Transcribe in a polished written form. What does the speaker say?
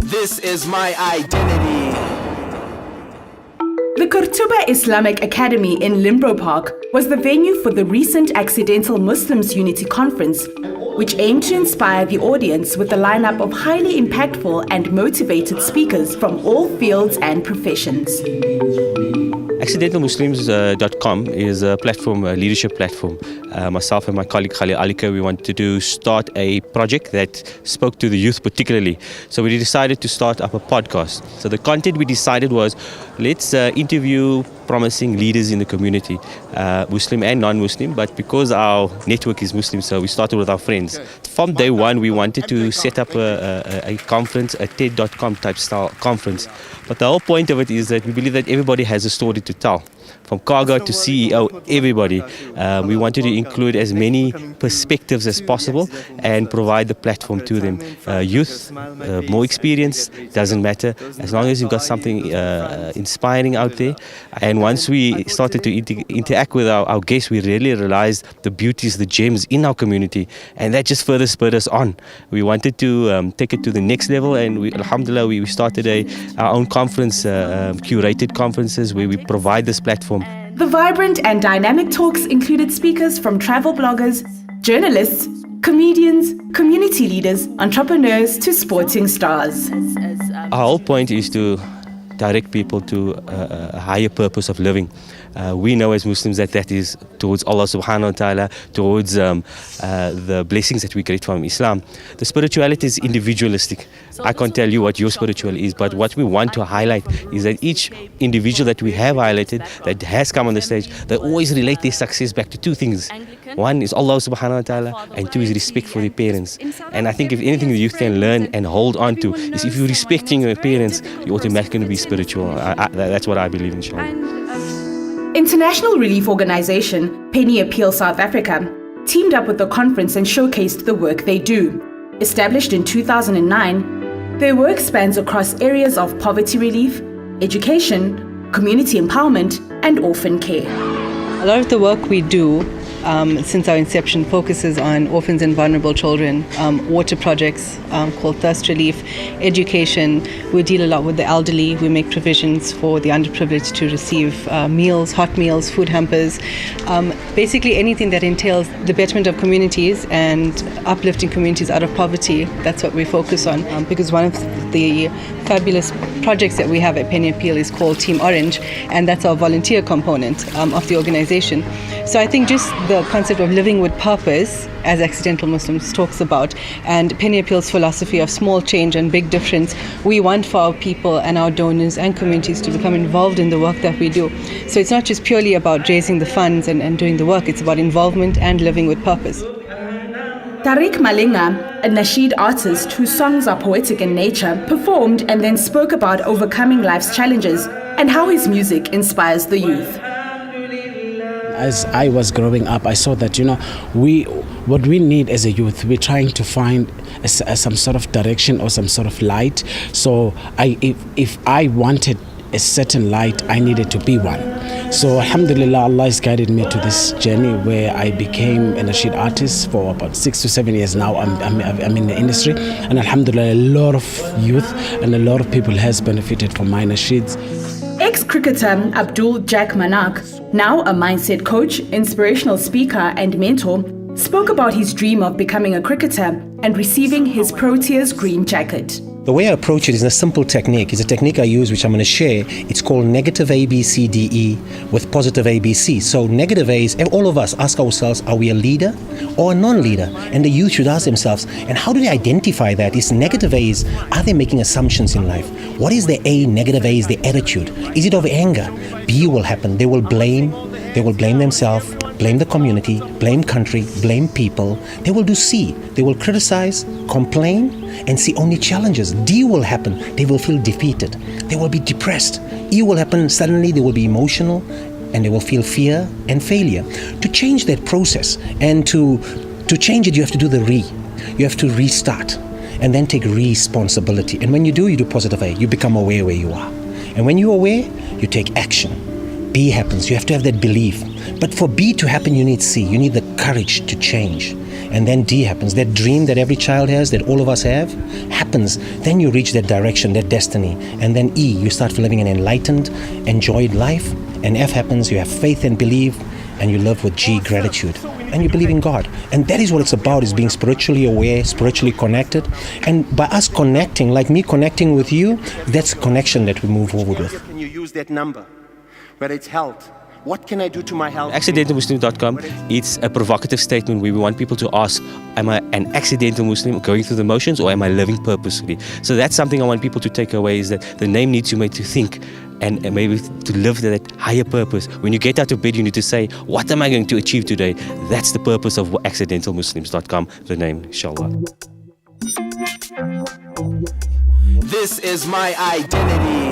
This is my identity. The Kurtuba Islamic Academy in Limbo Park was the venue for the recent Accidental Muslims Unity Conference, which aimed to inspire the audience with a lineup of highly impactful and motivated speakers from all fields and professions. AccidentalMuslims.com is a platform, a leadership platform. Myself and my colleague Khalil Alika, we wanted to start a project that spoke to the youth particularly. So we decided to start up a podcast. So the content we decided was, let's interview promising leaders in the community, Muslim and non-Muslim, but because our network is Muslim, so we started with our friends. From day one, we wanted to set up a conference, a TED.com type style conference. But the whole point of it is that we believe that everybody has a story to tell. From cargo to CEO, everybody. We wanted to include as many perspectives as possible and provide the platform to them. Youth, more experience, doesn't matter. As long as you've got something inspiring out there. And once we started to interact with our guests, we really realized the beauties, the gems in our community. And that just further spurred us on. We wanted to take it to the next level, and alhamdulillah, we started our own conference, curated conferences where we provide this platform. The vibrant and dynamic talks included speakers from travel bloggers, journalists, comedians, community leaders, entrepreneurs to sporting stars. Our whole point is to direct people to a higher purpose of living. We know as Muslims that is towards Allah subhanahu wa ta'ala, towards the blessings that we get from Islam. The spirituality is individualistic. I can't tell you what your spirituality is, but what we want to highlight is that each individual that we have highlighted, that has come on the stage, they always relate their success back to two things. One is Allah subhanahu wa ta'ala, and two is respect for their parents. And I think if anything the youth can learn and hold on to is if you're respecting your parents, you're automatically going to be spiritual. That's what I believe, inshallah. International relief organization Penny Appeal South Africa teamed up with the conference and showcased the work they do. Established in 2009, their work spans across areas of poverty relief, education, community empowerment, and orphan care. A lot of the work we do since our inception focuses on orphans and vulnerable children, water projects called thirst relief, education. We deal a lot with the elderly. We make provisions for the underprivileged to receive meals, hot meals, food hampers, basically anything that entails the betterment of communities and uplifting communities out of poverty. That's what we focus on, because one of the fabulous projects that we have at Penny Appeal is called Team Orange, and that's our volunteer component of the organization. So I think just the concept of living with purpose, as Accidental Muslims talks about, and Penny Appeal's philosophy of small change and big difference, we want for our people and our donors and communities to become involved in the work that we do. So it's not just purely about raising the funds and doing the work, it's about involvement and living with purpose. Taariq Malinga, a Nasheed artist whose songs are poetic in nature, performed and then spoke about overcoming life's challenges and how his music inspires the youth. As I was growing up, I saw that, what we need as a youth, we're trying to find some sort of direction or some sort of light. So if I wanted a certain light, I needed to be one. So alhamdulillah, Allah has guided me to this journey where I became a Nasheed artist for about 6 to 7 years now. I'm in the industry, and alhamdulillah, a lot of youth and a lot of people has benefited from my Nasheeds. Ex-cricketer Abdul Manack, now a mindset coach, inspirational speaker and mentor, spoke about his dream of becoming a cricketer and receiving his Proteas green jacket. The way I approach it is a simple technique. It's a technique I use, which I'm going to share. It's called negative ABCDE with positive ABC. So negative A is, all of us ask ourselves, are we a leader or a non-leader? And the youth should ask themselves, and how do they identify that? It's negative A is, are they making assumptions in life? What is the A? Negative A is the attitude. Is it of anger? B will happen. They will blame themselves, blame the community, blame country, blame people. They will do C. They will criticize, complain, and see only challenges. D will happen. They will feel defeated. They will be depressed. E will happen. Suddenly they will be emotional and they will feel fear and failure. To change that process and to change it, you have to do the re. You have to restart and then take responsibility. And when you do positive A. You become aware where you are. And when you're aware, you take action. B happens. You have to have that belief. But for B to happen, you need C. You need the courage to change. and then D happens. That dream that every child has, that all of us have, happens. Then you reach that direction, that destiny. And then E, you start living an enlightened, enjoyed life. And F happens, you have faith and believe, and you live with G, gratitude. And you believe in God. And that is what it's about, is being spiritually aware, spiritually connected. And by us connecting, like me connecting with you, that's connection that we move forward with. Can you use that number, whether it's health? What can I do to my health? accidentalmuslim.com, it's a provocative statement where we want people to ask, am I an accidental Muslim going through the motions, or am I living purposefully? So that's something I want people to take away, is that the name needs you made to think and maybe to live that higher purpose. When you get out of bed, you need to say, what am I going to achieve today? That's the purpose of accidentalmuslims.com, the name, inshallah. This is my identity.